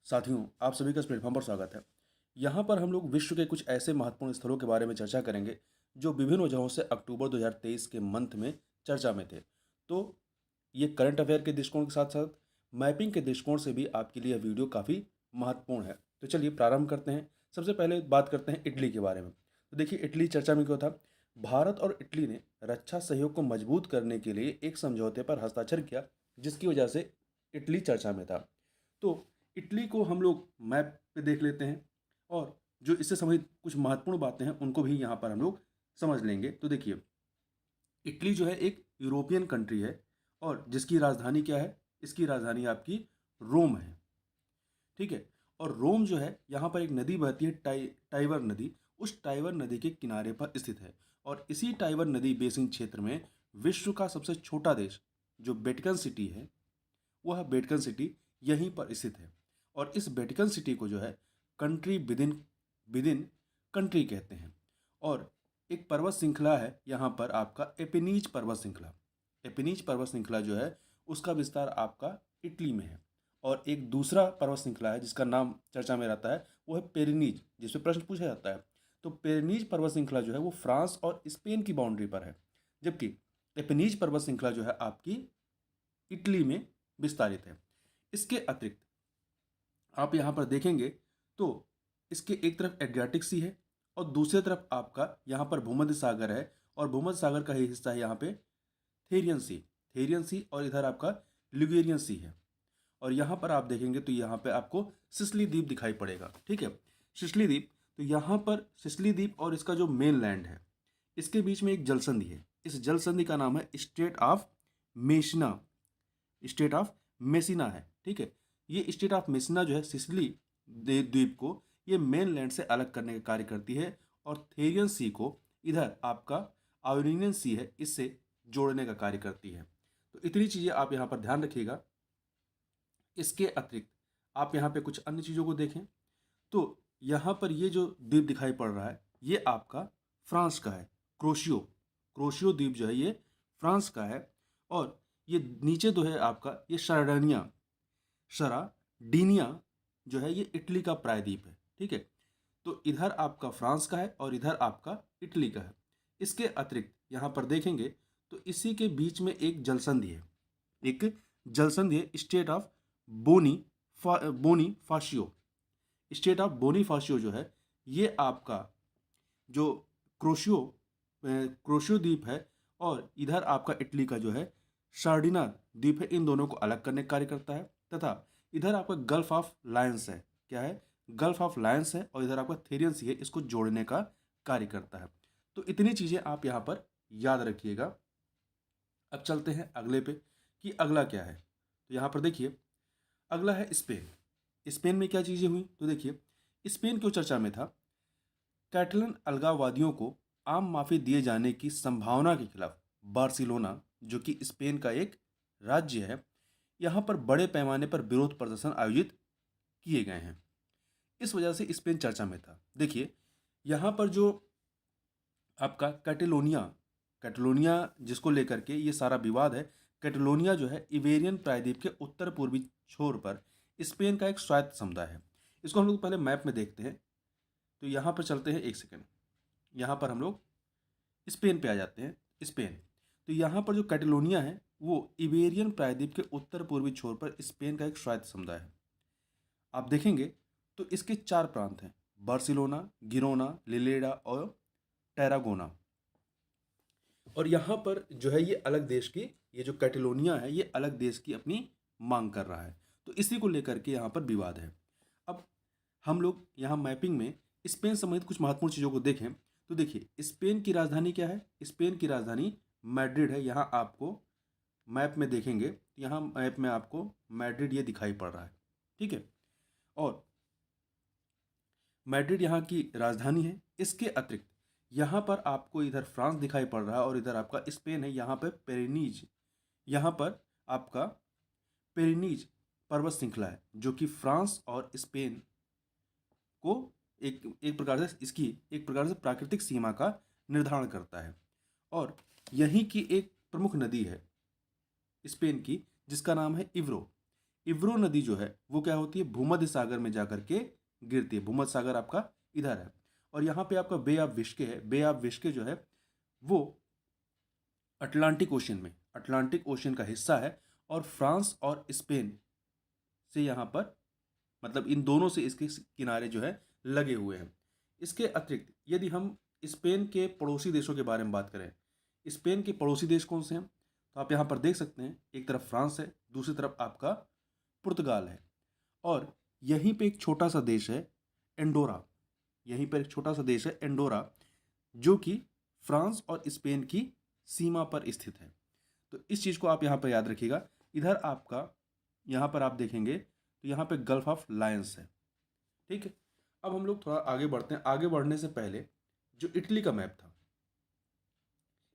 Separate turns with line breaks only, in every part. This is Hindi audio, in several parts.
साथियों, आप सभी का इस प्लेटफॉर्म पर स्वागत है। यहाँ पर हम लोग विश्व के कुछ ऐसे महत्वपूर्ण स्थलों के बारे में चर्चा करेंगे जो विभिन्न वजहों से अक्टूबर 2023 के मंथ में चर्चा में थे। तो ये करंट अफेयर के दृष्टिकोण के साथ साथ मैपिंग के दृष्टिकोण से भी आपके लिए यह वीडियो काफ़ी महत्वपूर्ण है। तो चलिए प्रारंभ करते हैं। सबसे पहले बात करते हैं इटली के बारे में। तो देखिए, इटली चर्चा में क्यों था। भारत और इटली ने रक्षा सहयोग को मजबूत करने के लिए एक समझौते पर हस्ताक्षर किया, जिसकी वजह से इटली चर्चा में था। तो इटली को हम लोग मैप पे देख लेते हैं और जो इससे संबंधित कुछ महत्वपूर्ण बातें हैं उनको भी यहाँ पर हम लोग समझ लेंगे। तो देखिए, इटली जो है एक यूरोपियन कंट्री है और जिसकी राजधानी क्या है, इसकी राजधानी आपकी रोम है। ठीक है। और रोम जो है, यहाँ पर एक नदी बहती है, टाइबर नदी। उस टाइबर नदी के किनारे पर स्थित है और इसी टाइबर नदी बेसिन क्षेत्र में विश्व का सबसे छोटा देश जो वेटिकन सिटी है, वह वेटिकन सिटी यहीं पर स्थित है। और इस वेटिकन सिटी को जो है कंट्री विदिन विदिन कंट्री कहते हैं। और एक पर्वत श्रृंखला है यहाँ पर आपका एपिनीज पर्वत श्रृंखला। एपिनीज पर्वत श्रृंखला जो है उसका विस्तार आपका इटली में है। और एक दूसरा पर्वत श्रृंखला है जिसका नाम चर्चा में रहता है, वो है पेरिनीज, जिसपे प्रश्न पूछा जाता है। तो पेरिनीज पर्वत श्रृंखला जो है वो फ्रांस और स्पेन की बाउंड्री पर है, जबकि एपिनीज पर्वत श्रृंखला जो है आपकी इटली में विस्तारित है। इसके अतिरिक्त आप यहाँ पर देखेंगे तो इसके एक तरफ एड्रियाटिक सी है और दूसरी तरफ आपका यहाँ पर भूमध्य सागर है और भूमध्य सागर का ही हिस्सा है यहाँ पे थेरियन सी और इधर आपका लिगुरियन सी है। और यहाँ पर आप देखेंगे तो यहाँ पे आपको सिसिली द्वीप दिखाई पड़ेगा। ठीक है, सिसिली द्वीप। तो यहाँ पर सिसिली द्वीप और इसका जो मेन लैंड है, इसके बीच में एक जलसंधि है। इस जलसंधि का नाम है स्टेट ऑफ मेसिना है। ठीक है, ये स्टेट ऑफ मेसिना जो है सिसिली द्वीप को ये मेन लैंड से अलग करने का कार्य करती है और थेरियन सी को इधर आपका आयोनियन सी है, इससे जोड़ने का कार्य करती है। तो इतनी चीज़ें आप यहाँ पर ध्यान रखिएगा। इसके अतिरिक्त आप यहाँ पे कुछ अन्य चीज़ों को देखें तो यहाँ पर ये जो द्वीप दिखाई पड़ रहा है ये आपका फ्रांस का है। क्रोशियो क्रोशियो द्वीप जो है ये फ्रांस का है। और ये नीचे जो है आपका ये शराडीनिया जो है ये इटली का प्रायद्वीप है। ठीक है, तो इधर आपका फ्रांस का है और इधर आपका इटली का है। इसके अतिरिक्त यहाँ पर देखेंगे तो इसी के बीच में एक जलसंधि है, स्टेट ऑफ बोनीफाशियो। स्टेट ऑफ बोनीफाशियो जो है ये आपका जो क्रोशियो द्वीप है और इधर आपका इटली का जो है सार्डिना द्वीप है, इन दोनों को अलग करने का कार्य करता है। तथा इधर आपका गल्फ ऑफ लायंस है, क्या है, गल्फ ऑफ लायंस है। और इधर आपका थेरियन सी है, इसको जोड़ने का कार्य करता है। तो इतनी चीज़ें आप यहाँ पर याद रखिएगा। अब चलते हैं अगले पे कि अगला क्या है। तो यहाँ पर देखिए, अगला है स्पेन। स्पेन में क्या चीज़ें हुई तो देखिए, स्पेन क्यों चर्चा में था। कैटलन अलगाववादियों को आम माफी दिए जाने की संभावना के खिलाफ बार्सिलोना, जो कि स्पेन का एक राज्य है, यहाँ पर बड़े पैमाने पर विरोध प्रदर्शन आयोजित किए गए हैं। इस वजह से स्पेन चर्चा में था। देखिए, यहाँ पर जो आपका कैटलोनिया जिसको लेकर के ये सारा विवाद है, कैटलोनिया जो है इबेरियन प्रायद्वीप के उत्तर पूर्वी छोर पर स्पेन का एक स्वायत्त समुदाय है। इसको हम लोग पहले मैप में देखते हैं। तो यहाँ पर चलते हैं, एक सेकेंड, यहाँ पर हम लोग स्पेन पे आ जाते हैं। स्पेन, तो यहाँ पर जो कैटलोनिया है वो इबेरियन प्रायद्वीप के उत्तर पूर्वी छोर पर स्पेन का एक स्वायत्त समुदाय है। आप देखेंगे तो इसके 4 प्रांत हैं, बार्सिलोना, गिरोना, लिलेडा और टैरागोना। और यहाँ पर जो है ये अलग देश की, ये जो कैटलोनिया है ये अलग देश की अपनी मांग कर रहा है। तो इसी को लेकर के यहाँ पर विवाद है। अब हम लोग यहाँ मैपिंग में स्पेन संबंधित कुछ महत्वपूर्ण चीज़ों को देखें तो देखिए, स्पेन की राजधानी क्या है। स्पेन की राजधानी मैड्रिड है। यहाँ आपको मैप में देखेंगे, यहाँ मैप में आपको मैड्रिड ये दिखाई पड़ रहा है। ठीक है, और मैड्रिड यहाँ की राजधानी है। इसके अतिरिक्त यहाँ पर आपको इधर फ्रांस दिखाई पड़ रहा है और इधर आपका स्पेन है। यहाँ पर पेरिनीज, यहाँ पर आपका पेरिनीज पर्वत श्रृंखला है जो कि फ्रांस और स्पेन को एक प्रकार से प्राकृतिक सीमा का निर्धारण करता है। और यहीं की एक प्रमुख नदी है स्पेन की जिसका नाम है इब्रो। इब्रो नदी जो है वो क्या होती है, भूमध्य सागर में जाकर के गिरती है। भूमध्य सागर आपका इधर है, और यहाँ पे आपका बे ऑफ बिस्के है। बे ऑफ बिस्के जो है वो अटलांटिक ओशन का हिस्सा है, और फ्रांस और स्पेन से यहाँ पर, मतलब इन दोनों से इसके किनारे जो है लगे हुए हैं। इसके अतिरिक्त यदि हम स्पेन के पड़ोसी देशों के बारे में बात करें, स्पेन के पड़ोसी देश कौन से हैं, तो आप यहाँ पर देख सकते हैं, एक तरफ फ्रांस है, दूसरी तरफ आपका पुर्तगाल है, और यहीं पे एक छोटा सा देश है एंडोरा। यहीं पर एक छोटा सा देश है एंडोरा, जो कि फ्रांस और स्पेन की सीमा पर स्थित है। तो इस चीज़ को आप यहाँ पर याद रखिएगा। इधर आपका, यहाँ पर आप देखेंगे तो यहाँ पे गल्फ ऑफ लायंस है। ठीक है, अब हम लोग थोड़ा आगे बढ़ते हैं। आगे बढ़ने से पहले जो इटली का मैप था,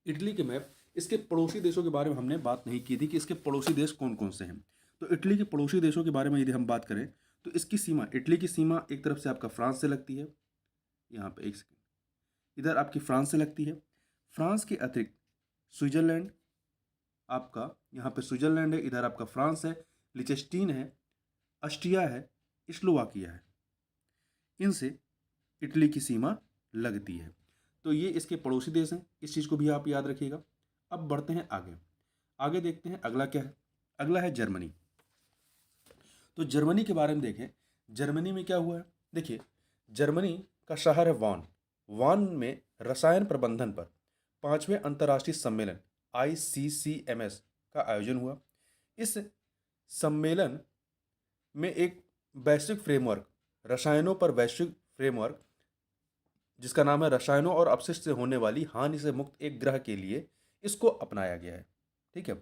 इटली के मैप, इसके पड़ोसी देशों के बारे में हमने बात नहीं की थी कि इसके पड़ोसी देश कौन कौन से हैं। तो इटली के पड़ोसी देशों के बारे में यदि हम बात करें तो इसकी सीमा, इटली की सीमा एक तरफ से आपका फ्रांस से लगती है, यहाँ पे एक सेकेंड, इधर आपकी फ्रांस से लगती है। फ्रांस के अतिरिक्त स्विट्जरलैंड, आपका यहाँ पे स्विट्जरलैंड है, इधर आपका फ्रांस है, लिechtenstein है, ऑस्ट्रिया है, स्लोवाकिया है। इनसे इटली की सीमा लगती है। तो ये इसके पड़ोसी देश हैं, इस चीज़ को भी आप याद रखिएगा। अब बढ़ते हैं आगे। आगे देखते हैं अगला क्या है। अगला है जर्मनी। तो जर्मनी के बारे में देखें, जर्मनी में क्या हुआ है। देखिए, जर्मनी का शहर है वान। वान में रसायन प्रबंधन पर 5वें अंतर्राष्ट्रीय सम्मेलन ICCMS का आयोजन हुआ। इस सम्मेलन में एक वैश्विक फ्रेमवर्क, रसायनों पर वैश्विक फ्रेमवर्क, जिसका नाम है रसायनों और अपशिष्ट से होने वाली हानि से मुक्त एक ग्रह के लिए, इसको अपनाया गया है। ठीक है,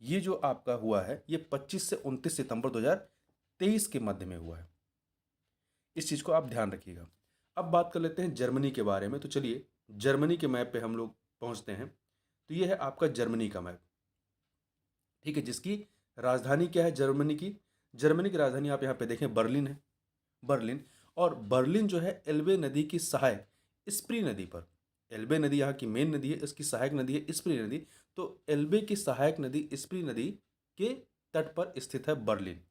ये जो आपका हुआ है ये 25 से 29 सितंबर 2023 के मध्य में हुआ है। इस चीज़ को आप ध्यान रखिएगा। अब बात कर लेते हैं जर्मनी के बारे में। तो चलिए जर्मनी के मैप पे हम लोग पहुंचते हैं। तो ये है आपका जर्मनी का मैप। ठीक है, जिसकी राजधानी क्या है जर्मनी की। जर्मनी की राजधानी आप यहाँ पे देखें बर्लिन है, बर्लिन। और बर्लिन जो है एल्बे नदी की सहायक स्प्री नदी पर, एल्बे नदी यहाँ की मेन नदी है, इसकी सहायक नदी है स्प्री नदी। तो एल्बे की सहायक नदी स्प्री नदी के तट पर स्थित है बर्लिन।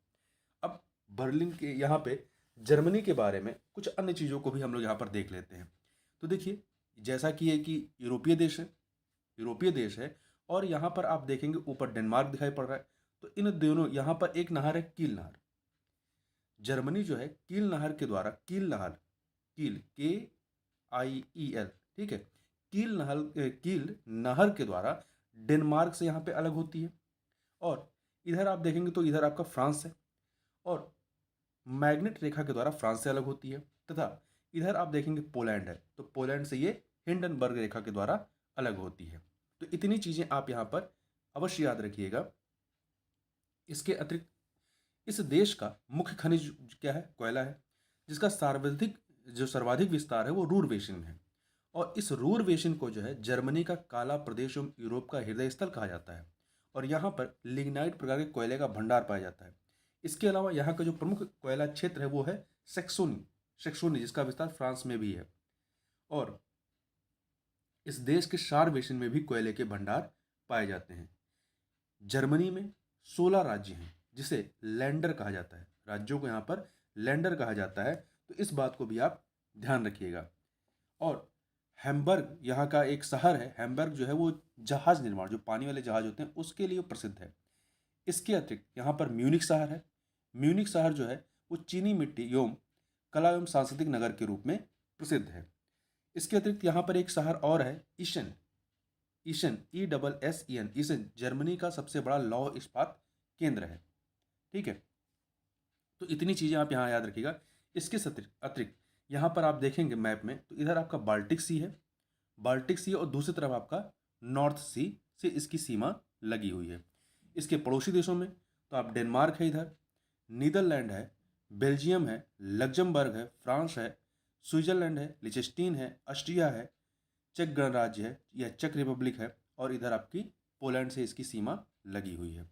अब बर्लिन के यहाँ पे जर्मनी के बारे में कुछ अन्य चीज़ों को भी हम लोग यहाँ पर देख लेते हैं। तो देखिए, जैसा कि ये कि यूरोपीय देश है, यूरोपीय देश है, और यहाँ पर आप देखेंगे ऊपर डेनमार्क दिखाई पड़ रहा है। तो इन दोनों, यहाँ पर एक नहर है कील नहर। जर्मनी जो है कील नहर के द्वारा, कील नहर, कील KIEL, ठीक है, कील नहर के द्वारा डेनमार्क से यहाँ पे अलग होती है। और इधर आप देखेंगे तो इधर आपका फ्रांस है, और मैग्नेट रेखा के द्वारा फ्रांस से अलग होती है। तथा इधर आप देखेंगे पोलैंड है, तो पोलैंड से ये हिंडनबर्ग रेखा के द्वारा अलग होती है। तो इतनी चीज़ें आप यहाँ पर अवश्य याद रखिएगा। इसके अतिरिक्त इस देश का मुख्य खनिज क्या है, कोयला है, जिसका सर्वाधिक विस्तार है वो रूर बेसिन में है। और इस रूर बेसिन को जो है जर्मनी का काला प्रदेश एवं यूरोप का हृदय स्थल कहा जाता है। और यहाँ पर लिग्नाइट प्रकार के कोयले का भंडार पाया जाता है। इसके अलावा यहाँ का जो प्रमुख कोयला क्षेत्र है वो है सेक्सोनी, जिसका विस्तार फ्रांस में भी है। और इस देश के शार बेसिन में भी कोयले के भंडार पाए जाते हैं। जर्मनी में 16 राज्य हैं, जिसे लैंडर कहा जाता है। राज्यों को यहाँ पर लैंडर कहा जाता है, तो इस बात को भी आप ध्यान रखिएगा। और हैम्बर्ग यहाँ का एक शहर है। हैम्बर्ग जो है वो जहाज निर्माण, जो पानी वाले जहाज होते हैं उसके लिए प्रसिद्ध है। इसके अतिरिक्त यहाँ पर म्यूनिक शहर है। म्यूनिक शहर जो है वो चीनी मिट्टी एवं कला एवं सांस्कृतिक नगर के रूप में प्रसिद्ध है। इसके अतिरिक्त यहाँ पर एक शहर और है ईशन, ESSEN, ईशन जर्मनी का सबसे बड़ा लौह इस्पात केंद्र है। ठीक है, तो इतनी चीज़ें आप यहाँ याद रखिएगा। इसके अतिरिक्त यहाँ पर आप देखेंगे मैप में, तो इधर आपका बाल्टिक सी है, बाल्टिक सी, और दूसरी तरफ आपका नॉर्थ सी से इसकी सीमा लगी हुई है। इसके पड़ोसी देशों में तो आप डेनमार्क है, इधर नीदरलैंड है, बेल्जियम है, लग्जमबर्ग है, फ्रांस है, स्विट्जरलैंड है, लिechtenstein है, ऑस्ट्रिया है, चेक गणराज्य है या चेक रिपब्लिक है, और इधर आपकी पोलैंड से इसकी सीमा लगी हुई है।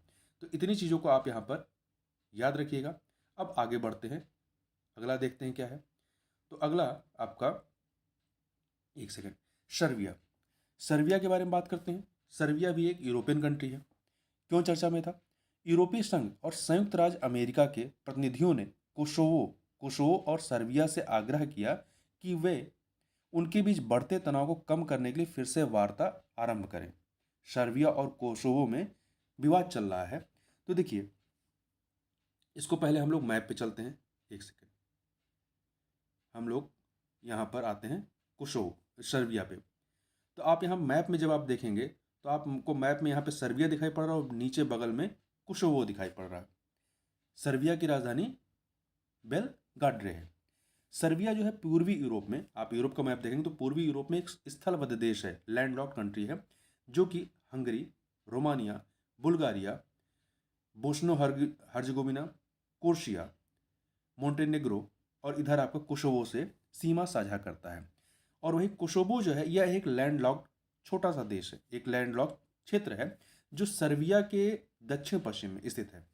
तो इतनी चीज़ों को आप यहाँ पर याद रखिएगा। अब आगे बढ़ते हैं, अगला देखते हैं क्या है। तो अगला आपका, एक सेकेंड, सर्बिया। सर्बिया के बारे में बात करते हैं। सर्बिया भी एक यूरोपियन कंट्री है। क्यों चर्चा में था? यूरोपीय संघ और संयुक्त राज्य अमेरिका के प्रतिनिधियों ने कोसोवो और सर्बिया से आग्रह किया कि वे उनके बीच बढ़ते तनाव को कम करने के लिए फिर से वार्ता आरंभ करें। सर्बिया और कोसोवो में विवाद चल रहा है। तो देखिए, इसको पहले हम लोग मैप पे चलते हैं। एक सेकेंड, हम लोग यहाँ पर आते हैं कोसोवो, सर्बिया पे। तो आप यहाँ मैप में जब आप देखेंगे तो आपको मैप में यहाँ पे सर्बिया दिखाई पड़ रहा है और नीचे बगल में कोसोवो दिखाई पड़ रहा है। सर्बिया की राजधानी बेलग्राड है। सर्बिया जो है पूर्वी यूरोप में, आप यूरोप का मैप देखेंगे तो पूर्वी यूरोप में एक स्थलबद्ध देश है, लैंडलॉक्ड कंट्री है, जो कि Hungary, Romania, Bulgaria, Bosnia Herzegovina, Croatia, Montenegro और इधर आपका कोसोवो से सीमा साझा करता है। और वही कोसोवो जो है यह एक लैंडलॉक्ड छोटा सा देश है, एक लैंडलॉक्ड क्षेत्र है जो सर्बिया के दक्षिण पश्चिम में स्थित है,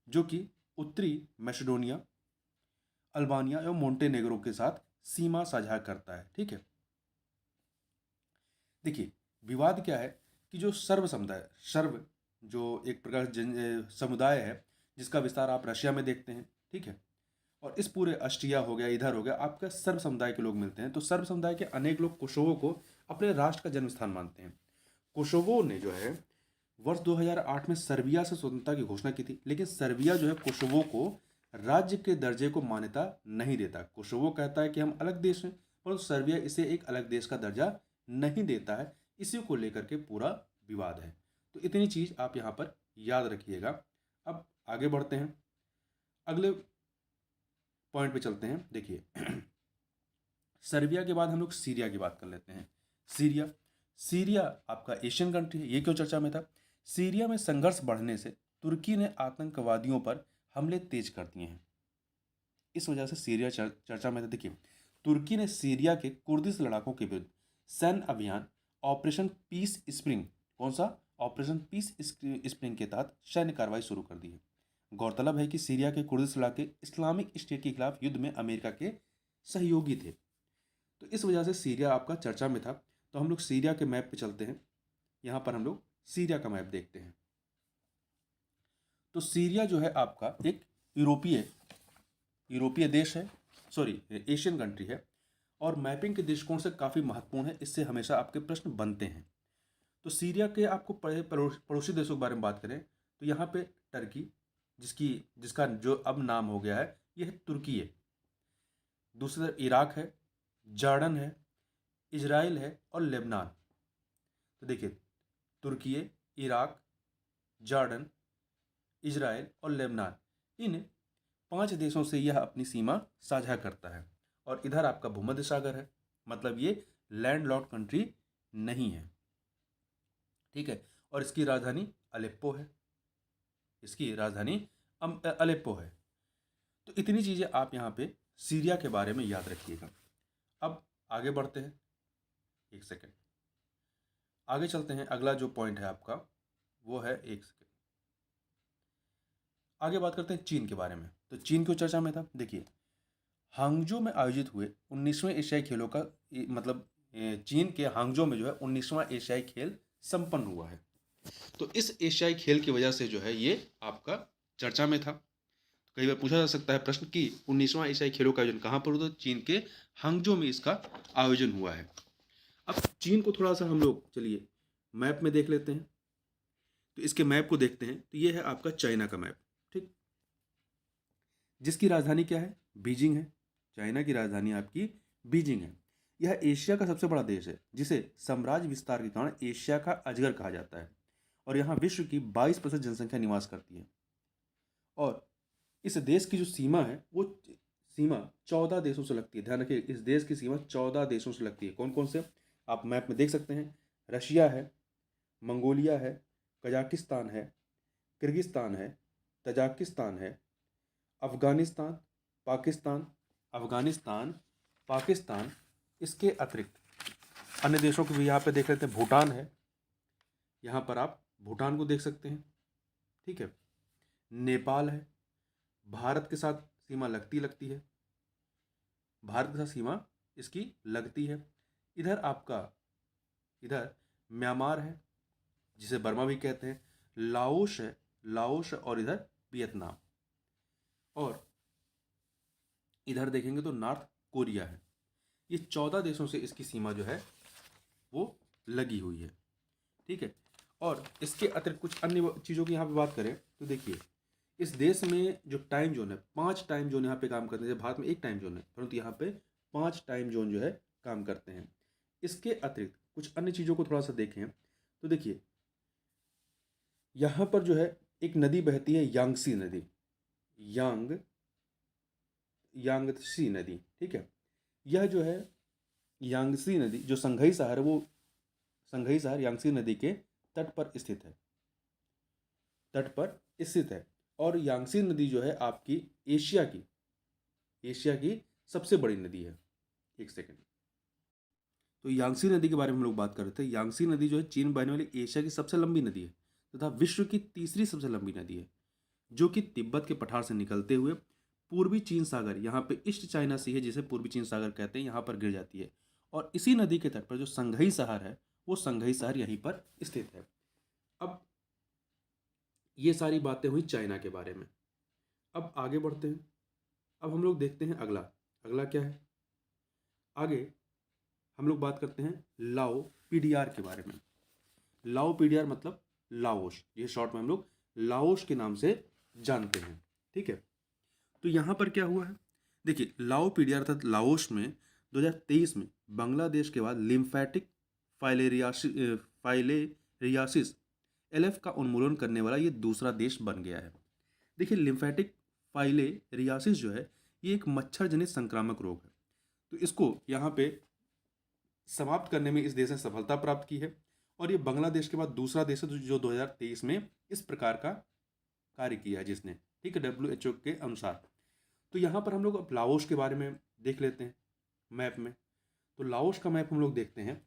जो कि उत्तरी मैसेडोनिया, अल्बानिया एवं मोंटेनेग्रो के साथ सीमा साझा करता है। ठीक है, देखिए विवाद क्या है कि जो सर्ब समुदाय, सर्ब जो एक प्रकार समुदाय है जिसका विस्तार आप रशिया में देखते हैं, ठीक है, और इस पूरे ऑस्ट्रिया हो गया, इधर हो गया, आपका सर्ब समुदाय के लोग मिलते हैं। तो सर्ब समुदाय के अनेक लोग कोसोवो को अपने राष्ट्र का जन्म स्थान मानते हैं। कोसोवो ने जो है वर्ष 2008 में सर्बिया से स्वतंत्रता की घोषणा की थी, लेकिन सर्बिया जो है कोसोवो को राज्य के दर्जे को मान्यता नहीं देता। कोसोवो कहता है कि हम अलग देश हैं, परंतु सर्बिया इसे एक अलग देश का दर्जा नहीं देता है। इसी को लेकर के पूरा विवाद है। तो इतनी चीज़ आप यहाँ पर याद रखिएगा। अब आगे बढ़ते हैं, अगले पॉइंट पे चलते हैं। देखिए सर्बिया के बाद हम लोग सीरिया की बात कर लेते हैं। सीरिया आपका एशियन कंट्री है, ये क्यों चर्चा में था? सीरिया में संघर्ष बढ़ने से तुर्की ने आतंकवादियों पर हमले तेज कर दिए हैं, इस वजह से सीरिया चर्चा में था। देखिए, तुर्की ने सीरिया के कुर्दिश लड़ाकों के विरुद्ध सैन्य अभियान ऑपरेशन पीस स्प्रिंग, कौन सा? ऑपरेशन पीस स्प्रिंग के तहत सैन्य कार्रवाई शुरू कर दी है। गौरतलब है कि सीरिया के कुर्दिश इलाके इस्लामिक स्टेट के खिलाफ युद्ध में अमेरिका के सहयोगी थे, तो इस वजह से सीरिया आपका चर्चा में था। तो हम लोग सीरिया के मैप पे चलते हैं, यहाँ पर हम लोग सीरिया का मैप देखते हैं। तो सीरिया जो है आपका एक यूरोपीय देश है, सॉरी एशियन कंट्री है, और मैपिंग के दृष्टिकोण से काफ़ी महत्वपूर्ण है, इससे हमेशा आपके प्रश्न बनते हैं। तो सीरिया के आपको पड़ोसी देशों के बारे में बात करें तो यहाँ पे टर्की, जिसका जो अब नाम हो गया है यह तुर्की है। दूसरी तरफ इराक है, जॉर्डन है, इजराइल है और लेबनान। तो देखिए, तुर्की, इराक, जॉर्डन, इजराइल और लेबनान, इन 5 देशों से यह अपनी सीमा साझा करता है। और इधर आपका भूमध्य सागर है, मतलब ये लैंडलॉक्ड कंट्री नहीं है। ठीक है, और इसकी राजधानी अलेप्पो है, अलेप्पो है। तो इतनी चीज़ें आप यहाँ पे सीरिया के बारे में याद रखिएगा। अब आगे बढ़ते हैं, एक सेकेंड आगे चलते हैं। अगला जो पॉइंट है आपका वो है, एक सेकेंड आगे बात करते हैं चीन के बारे में। तो चीन क्यों चर्चा में था? देखिए, हांगजो में आयोजित हुए 19वें एशियाई खेलों का मतलब चीन के हांगजो में जो है 19वां एशियाई खेल संपन्न हुआ है। तो इस एशियाई खेल की वजह से जो है ये आपका चर्चा में था। कई बार पूछा जा सकता है प्रश्न कि 19वां एशियाई खेलों का आयोजन कहाँ पर हुआ? तो चीन के हांगजो में इसका आयोजन हुआ है। अब चीन को थोड़ा सा हम लोग चलिए मैप में देख लेते हैं। तो इसके मैप को देखते हैं तो ये है आपका चाइना का मैप, ठीक, जिसकी राजधानी क्या है? बीजिंग है। चाइना की राजधानी आपकी बीजिंग है। यह एशिया का सबसे बड़ा देश है, जिसे साम्राज्य विस्तार के कारण एशिया का अजगर कहा जाता है, और यहाँ विश्व की 22% जनसंख्या निवास करती है। और इस देश की जो सीमा है वो सीमा 14 देशों से लगती है। ध्यान रखिए, इस देश की सीमा 14 देशों से लगती है। कौन कौन से? आप मैप में देख सकते हैं। रशिया है, मंगोलिया है, कजाकिस्तान है, किर्गिस्तान है, तजाकिस्तान है, अफगानिस्तान, पाकिस्तान। इसके अतिरिक्त अन्य देशों को भी यहाँ पे देख लेते हैं। भूटान है, यहाँ पर आप भूटान को देख सकते हैं, ठीक है। नेपाल है, भारत के साथ सीमा लगती है, भारत के साथ सीमा इसकी लगती है। इधर म्यांमार है, जिसे बर्मा भी कहते हैं। लाओस है, लाओस और इधर वियतनाम, और इधर देखेंगे तो नॉर्थ कोरिया है। ये 14 देशों से इसकी सीमा जो है वो लगी हुई है। ठीक है, और इसके अतिरिक्त कुछ अन्य चीज़ों की यहाँ पे बात करें तो देखिए, इस देश में जो टाइम जोन है, 5 टाइम जोन यहाँ पे काम करते हैं। जैसे भारत में 1 टाइम जोन है, परंतु यहाँ पे 5 टाइम जोन जो है काम करते हैं। इसके अतिरिक्त कुछ अन्य चीज़ों को थोड़ा सा देखें तो देखिए, यहाँ पर जो है एक नदी बहती है, यांगसी नदी, यांगत्सी नदी। ठीक है, यह जो है यांगसी नदी, जो संघई शहर है, वो संघई शहर यांगसी नदी के तट पर स्थित है। और यांगसी नदी जो है आपकी एशिया की सबसे बड़ी नदी है। एक सेकेंड, तो यांगसी नदी के बारे में हम लोग बात कर रहे थे। यांगसी नदी जो है चीन में बहने वाली एशिया की सबसे लंबी नदी है तथा विश्व की तीसरी सबसे लंबी नदी है, जो कि तिब्बत के पठार से निकलते हुए पूर्वी चीन सागर, यहाँ पे ईस्ट चाइना सी है जिसे पूर्वी चीन सागर कहते हैं, यहाँ पर गिर जाती है। और इसी नदी के तट पर जो संघई शहर है, वो संघई शहर यहीं पर स्थित है। अब ये सारी बातें हुई चाइना के बारे में। अब आगे बढ़ते हैं। अब हम लोग देखते हैं अगला क्या है। आगे हम लोग बात करते हैं लाओ पीडीआर के बारे में। लाओ पीडीआर मतलब लाओस, ये शॉर्ट में हम लोग लाओस के नाम से जानते हैं। ठीक है, तो यहाँ पर क्या हुआ है, देखिए लाओ पीडीआर अर्थात लाओस में 2023 में बांग्लादेश के बाद लिम्फेटिक फाइलेरियासिस LF का उन्मूलन करने वाला ये दूसरा देश बन गया है। देखिए लिम्फेटिक फाइलेरियासिस जो है, ये एक मच्छर जनित संक्रामक रोग है। तो इसको यहाँ पे समाप्त करने में इस देश ने सफलता प्राप्त की है, और ये बांग्लादेश के बाद दूसरा देश है जो 2023 में इस प्रकार का कार्य किया है जिसने। ठीक है, WHO के अनुसार। तो यहाँ पर हम लोग अब लाओस के बारे में देख लेते हैं मैप में। तो लाओस का मैप हम लोग देखते हैं।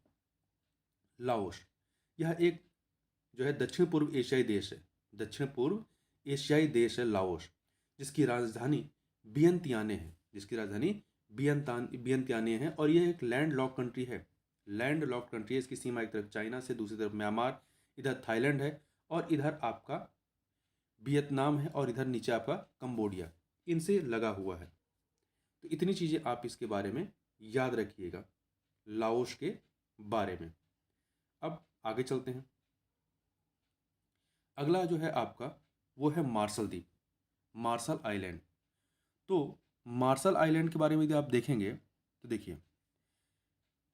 लाओस यह एक जो है दक्षिण पूर्व एशियाई देश है लाओस, जिसकी राजधानी वियंतियाने है। और यह एक लैंड लॉक कंट्री है। इसकी सीमा एक तरफ चाइना से, दूसरी तरफ म्यांमार, इधर थाईलैंड है, और इधर आपका वियतनाम है, और इधर नीचे आपका कंबोडिया, इनसे लगा हुआ है। तो इतनी चीज़ें आप इसके बारे में याद रखिएगा, लाओस के बारे में। अब आगे चलते हैं। अगला जो है आपका वो है मार्शल आइलैंड। तो मार्शल आइलैंड के बारे में यदि आप देखेंगे तो देखिए,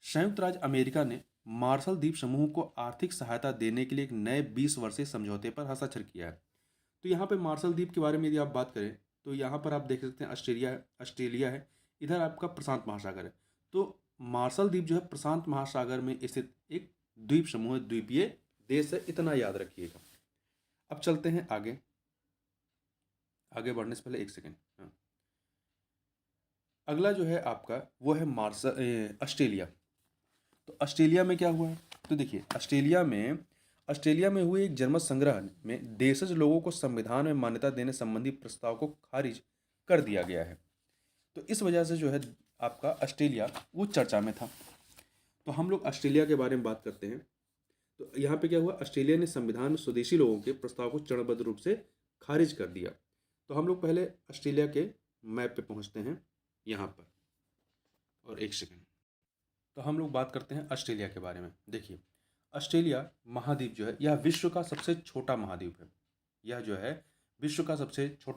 संयुक्त राज्य अमेरिका ने मार्शल द्वीप समूह को आर्थिक सहायता देने के लिए एक नए 20 वर्षीय समझौते पर हस्ताक्षर किया है। तो यहाँ पे मार्शल द्वीप के बारे में यदि आप बात करें तो यहाँ पर आप देख सकते हैं ऑस्ट्रेलिया है, इधर आपका प्रशांत महासागर है। तो मार्शल द्वीप जो है प्रशांत महासागर में स्थित एक द्वीप समूह, द्वीपीय देश है, इतना याद रखिएगा। अब चलते हैं आगे बढ़ने से पहले एक सेकेंड। अगला जो है आपका वो है ऑस्ट्रेलिया। तो ऑस्ट्रेलिया में क्या हुआ है, तो देखिए ऑस्ट्रेलिया में हुए एक जनमत संग्रह में देशज लोगों को संविधान में मान्यता देने संबंधी प्रस्ताव को खारिज कर दिया गया है। तो इस वजह से जो है आपका ऑस्ट्रेलिया वो चर्चा में था। तो हम लोग ऑस्ट्रेलिया के बारे में बात करते हैं। तो यहाँ पे क्या हुआ, ऑस्ट्रेलिया ने संविधान में स्वदेशी लोगों के प्रस्ताव को चरणबद्ध रूप से खारिज कर दिया। तो हम लोग पहले ऑस्ट्रेलिया के मैप पे पहुँचते हैं यहाँ पर, और एक सेकेंड। तो हम लोग बात करते हैं ऑस्ट्रेलिया के बारे में। देखिए ऑस्ट्रेलिया महाद्वीप जो है, यह विश्व का सबसे छोटा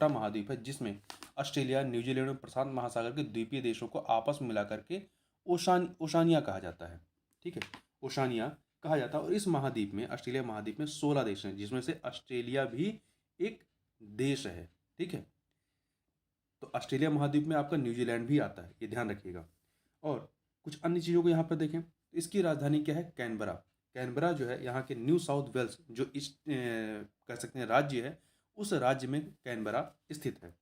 महाद्वीप है। जिसमें ऑस्ट्रेलिया, न्यूजीलैंड और प्रशांत महासागर के द्वीपीय देशों को आपस में मिलाकर के ओशानिया कहा जाता है। ठीक है, ओशानिया कहा जाता है। और इस महाद्वीप में, ऑस्ट्रेलिया महाद्वीप में 16 देश हैं, जिसमें से ऑस्ट्रेलिया भी एक देश है। ठीक है, तो ऑस्ट्रेलिया महाद्वीप में आपका न्यूजीलैंड भी आता है, ये ध्यान रखिएगा। और कुछ अन्य चीज़ों को यहाँ पर देखें तो इसकी राजधानी क्या है, कैनबरा जो है यहाँ के न्यू साउथ वेल्स जो कह सकते हैं राज्य है, उस राज्य में कैनबरा स्थित है।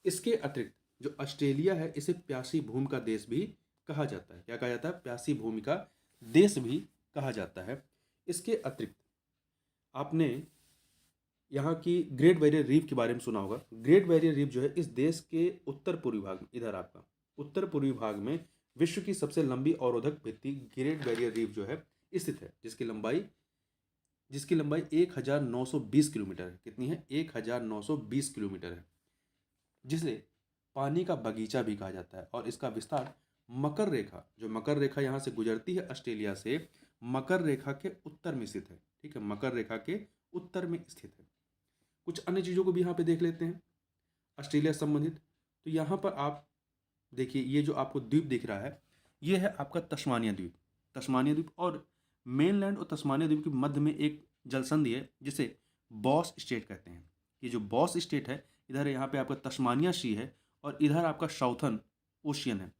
इसके अतिरिक्त जो ऑस्ट्रेलिया है, इसे प्यासी भूमि का देश भी कहा जाता है। क्या कहा जाता है, प्यासी भूमि का देश भी कहा जाता है। इसके अतिरिक्त आपने यहाँ की ग्रेट बैरियर रीफ के बारे में सुना होगा। ग्रेट बैरियर रीफ जो है इस देश के उत्तर पूर्वी भाग में, इधर आपका उत्तर पूर्वी भाग में विश्व की सबसे लंबी अवरोधक भित्ति ग्रेट बैरियर रीफ जो है स्थित है, जिसकी लंबाई जिसकी लंबाई 1920 किलोमीटर है। कितनी है? 1920 किलोमीटर है, जिसे पानी का बगीचा भी कहा जाता है। और इसका विस्तार मकर रेखा, जो मकर रेखा यहाँ से गुजरती है ऑस्ट्रेलिया से, मकर रेखा के उत्तर में स्थित है। ठीक है, मकर रेखा के उत्तर में स्थित है। कुछ अन्य चीज़ों को भी यहाँ पे देख लेते हैं ऑस्ट्रेलिया से संबंधित। तो यहाँ पर आप देखिए, ये जो आपको द्वीप दिख रहा है, ये है आपका तस्मानिया द्वीप। तस्मानिया द्वीप और मेनलैंड और तस्मानिया द्वीप के मध्य में एक जलसंधि है जिसे बॉस स्टेट कहते हैं। ये जो बॉस स्टेट है, इधर यहाँ पे आपका तस्मानिया सी है और इधर आपका साउथर्न ओशियन है।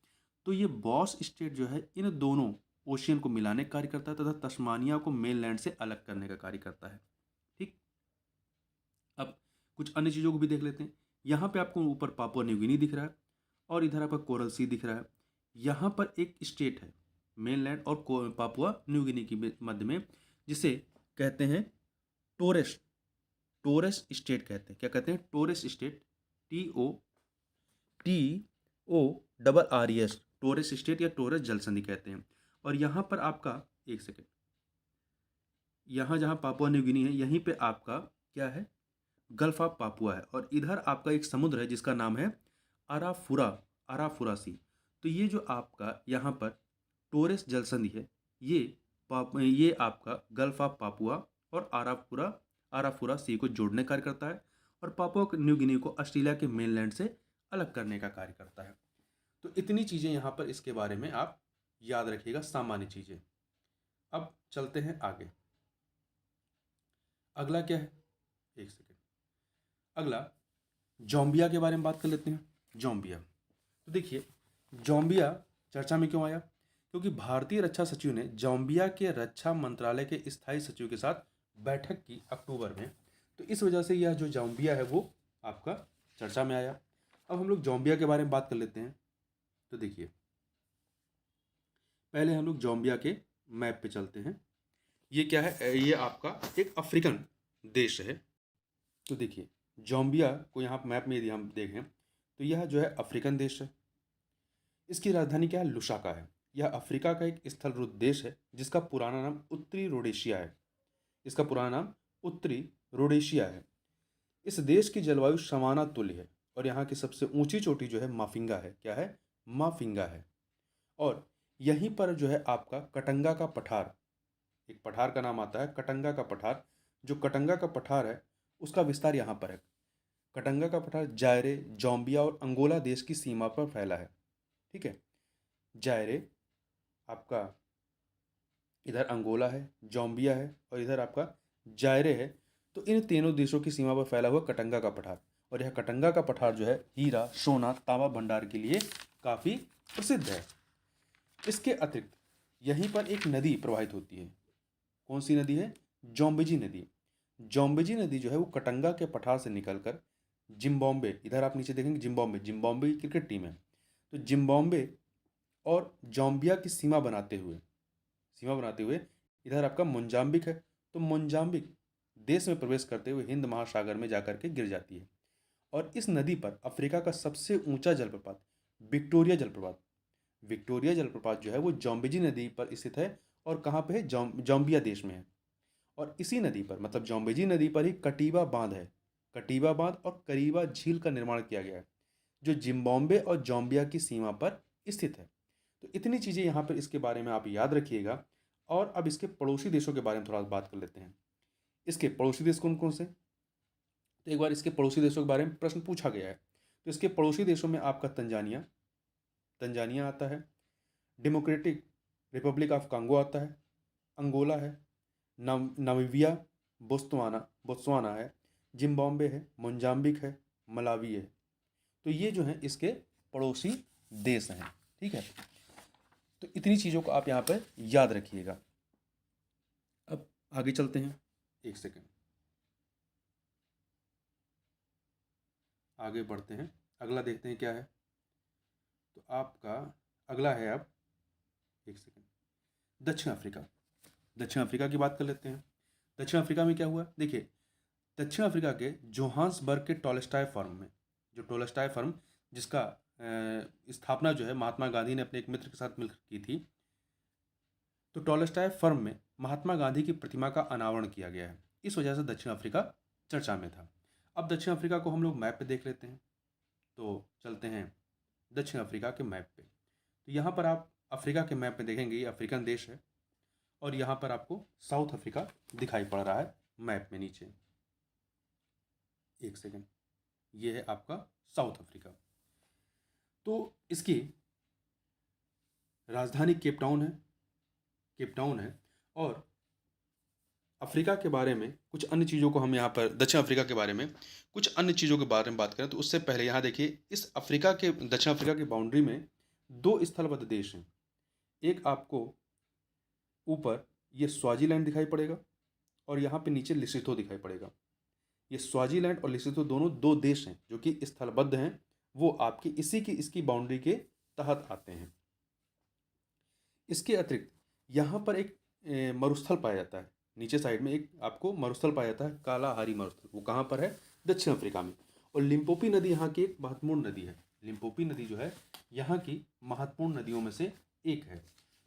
तो ये बॉस स्टेट जो है इन दोनों ओशियन को मिलाने का कार्य करता है तथा तस्मानिया को मेनलैंड से अलग करने का कार्य करता है। ठीक, अब कुछ अन्य चीज़ों को भी देख लेते हैं। यहाँ पे आपको ऊपर पापुआ न्यू गिनी दिख रहा है और इधर आपका कोरल सी दिख रहा है। यहाँ पर एक स्टेट है मेनलैंड और पापुआ न्यू गिनी की मध्य में, जिसे कहते हैं टोरेस टोरेस स्टेट कहते हैं। क्या कहते हैं? Torres state. TORES, Torres state या टोरेस जलसंधि कहते हैं। और यहाँ पर आपका, एक सेकेंड, यहाँ जहाँ पापुआ न्यू गिनी है यहीं पे आपका क्या है? गल्फ ऑफ पापुआ है। और इधर आपका एक समुद्र है जिसका नाम है अराफुरा, अराफुरा सी। तो ये जो आपका यहाँ पर टोरेस जलसंधि है, ये आपका गल्फ ऑफ पापुआ और अराफुरा सी को जोड़ने का कार्य करता है और पापुआ न्यू गिनी को ऑस्ट्रेलिया के मेनलैंड से अलग करने का कार्य करता है। तो इतनी चीज़ें यहाँ पर इसके बारे में आप याद रखिएगा, सामान्य चीज़ें। अब चलते हैं आगे। अगला क्या है? एक सेकेंड। अगला जॉम्बिया के बारे में बात कर लेते हैं। जॉम्बिया, तो देखिए जॉम्बिया चर्चा में क्यों आया? क्योंकि भारतीय रक्षा सचिव ने जॉम्बिया के रक्षा मंत्रालय के स्थायी सचिव के साथ बैठक की अक्टूबर में। तो इस वजह से यह जो जॉम्बिया है वो आपका चर्चा में आया। अब हम लोग जॉम्बिया के बारे में बात कर लेते हैं। तो देखिए, पहले हम लोग जॉम्बिया के मैप पे चलते हैं। ये क्या है? ये आपका एक अफ्रीकन देश है। तो देखिए, जॉम्बिया को यहाँ मैप में यदि हम देखें तो यह जो है अफ्रीकन देश है। इसकी राजधानी क्या है? लुसाका है। यह अफ्रीका का एक स्थलरूप देश है जिसका पुराना नाम उत्तरी रोडेशिया है। इसका पुराना नाम उत्तरी रोडेशिया है। इस देश की जलवायु समाना तुल्य है और यहाँ की सबसे ऊंची चोटी जो है माफिंगा है। क्या है? माफिंगा है। और यहीं पर जो है आपका कटंगा का पठार, एक पठार का नाम आता है कटंगा का पठार। जो कटंगा का पठार है उसका विस्तार यहाँ पर है। कटंगा का पठार जायरे, जॉम्बिया और अंगोला देश की सीमा पर फैला है। ठीक है, जायरे आपका इधर अंगोला है, जॉम्बिया है और इधर आपका जायरे है। तो इन तीनों देशों की सीमा पर फैला हुआ कटंगा का पठार, और यह कटंगा का पठार जो है हीरा, सोना, तांबा भंडार के लिए काफ़ी प्रसिद्ध है। इसके अतिरिक्त यहीं पर एक नदी प्रवाहित होती है। कौन सी नदी है? जोम्बेजी नदी। जोम्बेजी नदी जो है वो कटंगा के पठार से निकलकर जिम्बाब्वे, इधर आप नीचे देखेंगे जिम्बाब्वे की क्रिकेट टीम है, तो जिम्बाब्वे और जॉम्बिया की सीमा बनाते हुए इधर आपका मोजाम्बिक है। तो मोजाम्बिक देश में प्रवेश करते हुए हिंद महासागर में जाकर के गिर जाती है। और इस नदी पर अफ्रीका का सबसे ऊंचा जलप्रपात विक्टोरिया जलप्रपात जो है वो जोम्बेजी नदी पर स्थित है। और कहाँ पे है? जॉम्बिया देश में है। और इसी नदी पर, मतलब जोम्बेजी नदी पर ही कटीबा बांध है। कटीबा बांध और करीबा झील का निर्माण किया गया है जो जिम्बाब्वे और जॉम्बिया की सीमा पर स्थित है। तो इतनी चीज़ें यहाँ पर इसके बारे में आप याद रखिएगा। और अब इसके पड़ोसी देशों के बारे में थोड़ा बात कर लेते हैं। इसके पड़ोसी देश कौन कौन से? तो एक बार इसके पड़ोसी देशों के बारे में प्रश्न पूछा गया है। तो इसके पड़ोसी देशों में आपका तंजानिया आता है, डेमोक्रेटिक रिपब्लिक ऑफ कांगो आता है, अंगोला है, नामीबिया, बोत्सवाना है, जिम्बाब्वे है, मोजाम्बिक है, मलावी है। तो ये जो है इसके पड़ोसी देश हैं। ठीक है, तो इतनी चीज़ों को आप यहाँ पर याद रखिएगा। अब आगे चलते हैं, एक सेकेंड, आगे बढ़ते हैं। अगला देखते हैं क्या है। तो आपका अगला है, अब एक सेकेंड, दक्षिण अफ्रीका की बात कर लेते हैं। दक्षिण अफ्रीका में क्या हुआ? देखिए, दक्षिण अफ्रीका के जोहान्सबर्ग के टोल्स्टॉय फर्म में, जो टोल्स्टॉय फर्म जिसका स्थापना जो है महात्मा गांधी ने अपने एक मित्र के साथ मिलकर की थी, तो टॉलस्टॉय फर्म में महात्मा गांधी की प्रतिमा का अनावरण किया गया है। इस वजह से दक्षिण अफ्रीका चर्चा में था। अब दक्षिण अफ्रीका को हम लोग मैप पे देख लेते हैं। तो चलते हैं दक्षिण अफ्रीका के मैप पे। तो यहाँ पर आप अफ्रीका के मैप में देखेंगे ये अफ्रीकन देश है और यहाँ पर आपको साउथ अफ्रीका दिखाई पड़ रहा है मैप में नीचे। एक सेकेंड, ये है आपका साउथ अफ्रीका। तो इसकी राजधानी केप टाउन है और अफ्रीका के बारे में कुछ अन्य चीज़ों को हम यहाँ पर दक्षिण अफ्रीका के बारे में कुछ अन्य चीज़ों के बारे में बात करें तो उससे पहले यहाँ देखिए इस अफ्रीका के दक्षिण अफ्रीका की बाउंड्री में दो स्थलबद्ध देश हैं। एक आपको ऊपर ये स्वाजीलैंड दिखाई पड़ेगा और यहाँ पे नीचे लिसोथो दिखाई पड़ेगा। ये स्वाजीलैंड और लिसोथो दोनों दो देश हैं जो कि स्थलबद्ध हैं, वो आपकी इसकी बाउंड्री के तहत आते हैं। इसके अतिरिक्त यहाँ पर एक मरुस्थल पाया जाता है। नीचे साइड में एक आपको मरुस्थल पाया जाता है, कालाहारी मरुस्थल। वो कहाँ पर है? दक्षिण अफ्रीका में। और लिम्पोपी नदी यहाँ की एक महत्वपूर्ण नदी है। लिम्पोपी नदी जो है यहाँ की महत्वपूर्ण नदियों में से एक है।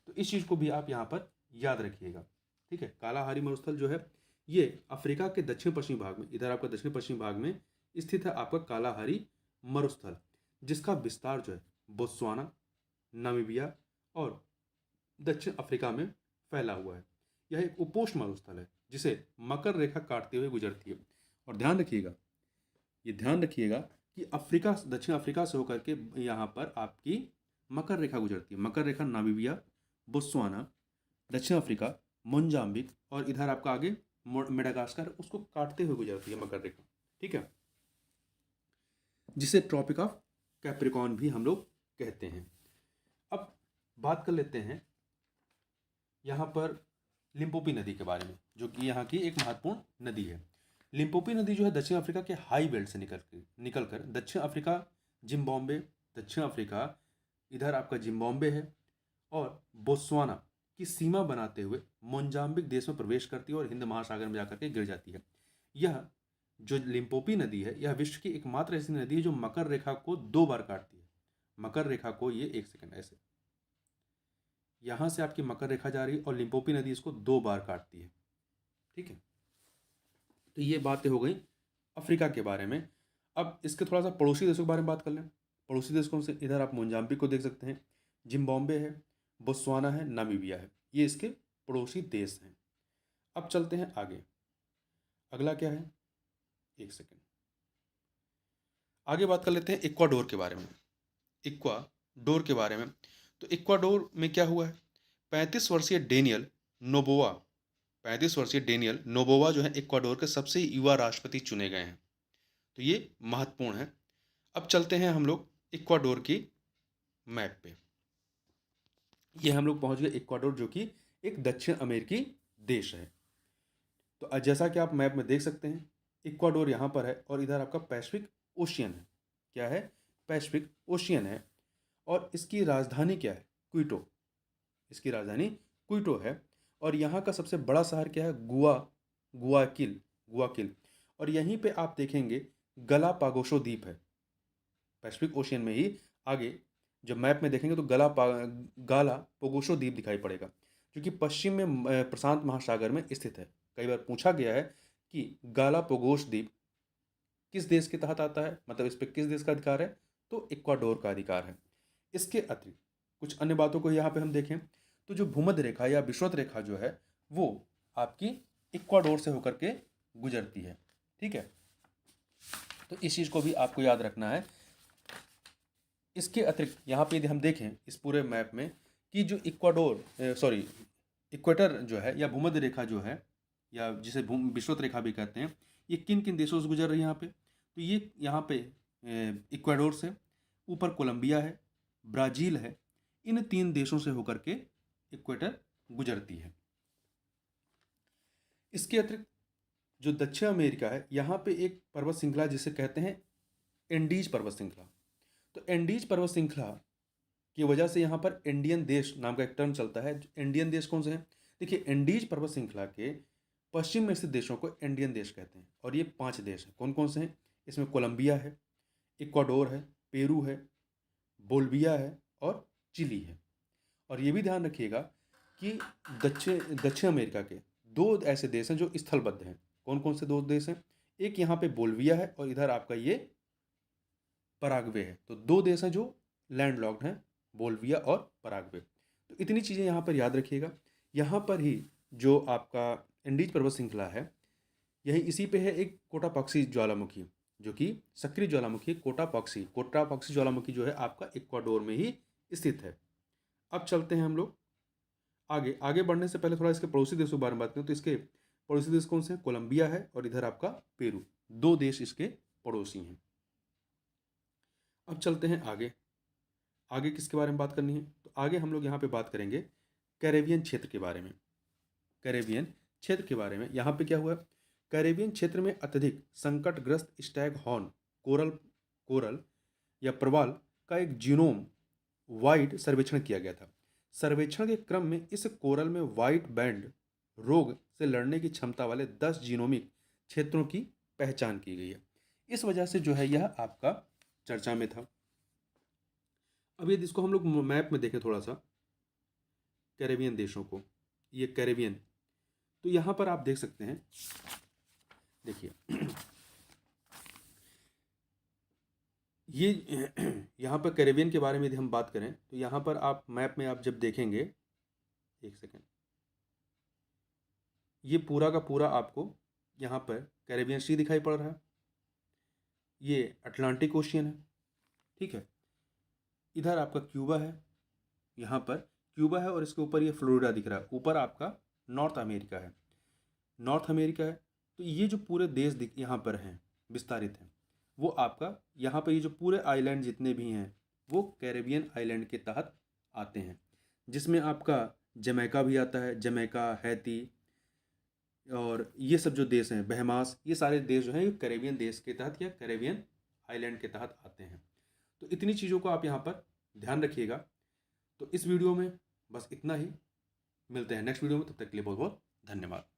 तो इस चीज़ को भी आप यहाँ पर याद रखिएगा, ठीक है। कालाहारी मरुस्थल जो है ये अफ्रीका के दक्षिण पश्चिमी भाग में, इधर आपका दक्षिण पश्चिमी भाग में स्थित है आपका कालाहारी मरुस्थल, जिसका विस्तार जो है बोत्सवाना, नामीबिया और दक्षिण अफ्रीका में फैला हुआ है। यह एक उपोष्ण मरुस्थल है जिसे मकर रेखा काटते हुए गुजरती है। और ध्यान रखिएगा कि दक्षिण अफ्रीका से होकर के यहाँ पर आपकी मकर रेखा गुजरती है। मकर रेखा नामीबिया, बोत्सवाना, दक्षिण अफ्रीका, मोजाम्बिक और इधर आपका आगे मेडागास्कर, उसको काटते हुए गुजरती है मकर रेखा, ठीक है, जिसे ट्रॉपिक ऑफ कैप्रिकॉर्न भी हम लोग कहते हैं। अब बात कर लेते हैं यहाँ पर लिम्पोपी नदी के बारे में, जो कि यहाँ की एक महत्वपूर्ण नदी है। लिम्पोपी नदी जो है दक्षिण अफ्रीका के हाई बेल्ट से निकलकर दक्षिण अफ्रीका, जिम्बाब्वे, दक्षिण अफ्रीका, इधर आपका जिम्बाब्वे है और बोत्सवाना की सीमा बनाते हुए मोजाम्बिक देश में प्रवेश करती है और हिंद महासागर में जाकर के गिर जाती है। यह जो लिम्पोपी नदी है यह विश्व की एकमात्र ऐसी नदी है जो मकर रेखा को 2 बार काटती है। मकर रेखा को ये, एक सेकंड, ऐसे यहाँ से आपकी मकर रेखा जा रही है और लिम्पोपी नदी इसको 2 बार काटती है, ठीक है। तो ये बातें हो गई अफ्रीका के बारे में। अब इसके थोड़ा सा पड़ोसी देशों के बारे में बात कर लें। पड़ोसी देश कौन से? इधर आप मोजाम्बिक को देख सकते हैं, जिम्बाब्वे है, बोत्सवाना है, नामीबिया है, ये इसके पड़ोसी देश हैं। अब चलते हैं आगे। अगला क्या है? एक सेकेंड, आगे बात कर लेते हैं इक्वाडोर के बारे में। इक्वाडोर के बारे में, तो इक्वाडोर में क्या हुआ है? 35 वर्षीय डेनियल नोबोवा जो है इक्वाडोर के सबसे युवा राष्ट्रपति चुने गए हैं। तो ये महत्वपूर्ण है। अब चलते हैं हम लोग इक्वाडोर की मैप पे। ये हम लोग पहुंच गए इक्वाडोर, जो कि एक दक्षिण अमेरिकी देश है। तो जैसा कि आप मैप में देख सकते हैं इक्वाडोर यहाँ पर है और इधर आपका पैसिफिक ओशियन है। क्या है? पैसिफिक ओशियन है। और इसकी राजधानी क्या है? क्विटो। इसकी राजधानी क्विटो है। और यहाँ का सबसे बड़ा शहर क्या है? गुआकिल। और यहीं पे आप देखेंगे गलापागोसो द्वीप है। पैसिफिक ओशियन में ही आगे जब मैप में देखेंगे तो गालापागोसो द्वीप दिखाई पड़ेगा, जो कि पश्चिम में प्रशांत महासागर में स्थित है। कई बार पूछा गया है कि गालापागोस द्वीप किस देश के तहत आता है, मतलब इस पर किस देश का अधिकार है? तो इक्वाडोर का अधिकार है। इसके अतिरिक्त कुछ अन्य बातों को यहाँ पे हम देखें तो जो भूमध्य रेखा या विषुवत रेखा जो है वो आपकी इक्वाडोर से होकर के गुजरती है, ठीक है। तो इस चीज़ को भी आपको याद रखना है। इसके अतिरिक्त यहाँ पे यदि हम देखें इस पूरे मैप में कि जो इक्वेटर जो है या भूमध्य रेखा जो है या जिसे विषुवत रेखा भी कहते हैं, ये किन किन देशों से गुजर रही है यहाँ पे? तो ये यहाँ पे इक्वाडोर से, ऊपर कोलंबिया है, ब्राज़ील है, इन 3 देशों से होकर के इक्वेटर गुजरती है। इसके अतिरिक्त जो दक्षिण अमेरिका है यहाँ पे एक पर्वत श्रृंखला जिसे कहते हैं एंडीज पर्वत श्रृंखला। तो एंडीज पर्वत श्रृंखला की वजह से यहाँ पर इंडियन देश नाम का एक टर्म चलता है। इंडियन देश कौन से हैं? देखिए, एंडीज पर्वत श्रृंखला के पश्चिम में स्थित देशों को इंडियन देश कहते हैं और ये 5 देश हैं। कौन कौन से हैं? इसमें कोलंबिया है, इक्वाडोर है, पेरू है, बोल्विया है और चिली है। और ये भी ध्यान रखिएगा कि दक्षिण अमेरिका के दो ऐसे देश हैं जो स्थलबद्ध हैं। कौन कौन से दो देश हैं? एक यहाँ पे बोल्विया है और इधर आपका ये पराग्वे है। तो दो देश हैं जो लैंडलॉक्ड हैं, बोल्विया और पराग्वे। तो इतनी चीज़ें यहाँ पर याद रखिएगा। यहाँ पर ही जो आपका एंडीज पर्वत श्रृंखला है, यही इसी पे है एक कोटापॉक्सी ज्वालामुखी, जो कि सक्रिय ज्वालामुखी कोटापॉक्सी ज्वालामुखी जो है आपका इक्वाडोर में ही स्थित है। अब चलते हैं हम लोग आगे। आगे बढ़ने से पहले थोड़ा इसके पड़ोसी देशों के बारे में बात करें तो इसके पड़ोसी देश कौन से हैं? कोलंबिया है और इधर आपका पेरू। दो देश इसके पड़ोसी हैं। अब चलते हैं आगे। आगे किसके बारे में बात करनी है? तो आगे हम लोग यहाँ पे बात करेंगे कैरेबियन क्षेत्र के बारे में। कैरेबियन क्षेत्र के बारे में यहाँ पे क्या हुआ? कैरेबियन क्षेत्र में अत्यधिक संकटग्रस्त स्टैग हॉर्न कोरल या प्रवाल का एक जीनोम वाइड सर्वेक्षण किया गया था। सर्वेक्षण के क्रम में इस कोरल में व्हाइट बैंड रोग से लड़ने की क्षमता वाले 10 जीनोमिक क्षेत्रों की पहचान की गई है। इस वजह से जो है यह आपका चर्चा में था। अब यदि इसको हम लोग मैप में देखें थोड़ा सा, कैरेबियन देशों को, ये कैरेबियन, तो यहाँ पर आप देख सकते हैं, देखिए ये यहाँ पर कैरेबियन के बारे में यदि हम बात करें तो यहाँ पर आप मैप में आप जब देखेंगे, एक सेकेंड, ये पूरा का पूरा आपको यहाँ पर कैरेबियन सी दिखाई पड़ रहा है। ये अटलांटिक ओशियन है, ठीक है। इधर आपका क्यूबा है, यहाँ पर क्यूबा है और इसके ऊपर ये फ्लोरिडा दिख रहा है। ऊपर आपका नॉर्थ अमेरिका है, तो ये जो पूरे देश यहाँ पर हैं विस्तारित हैं, वो आपका यहाँ पर ये जो पूरे आइलैंड जितने भी हैं वो कैरेबियन आइलैंड के तहत आते हैं, जिसमें आपका जमैका भी आता है, जमैका, हैती और ये सब जो देश हैं, बहमास, ये सारे देश जो हैं ये कैरेबियन देश के तहत या कैरेबियन आइलैंड के तहत आते हैं। तो इतनी चीज़ों को आप यहाँ पर ध्यान रखिएगा। तो इस वीडियो में बस इतना ही, मिलते हैं नेक्स्ट वीडियो में, तब तक के लिए बहुत बहुत धन्यवाद।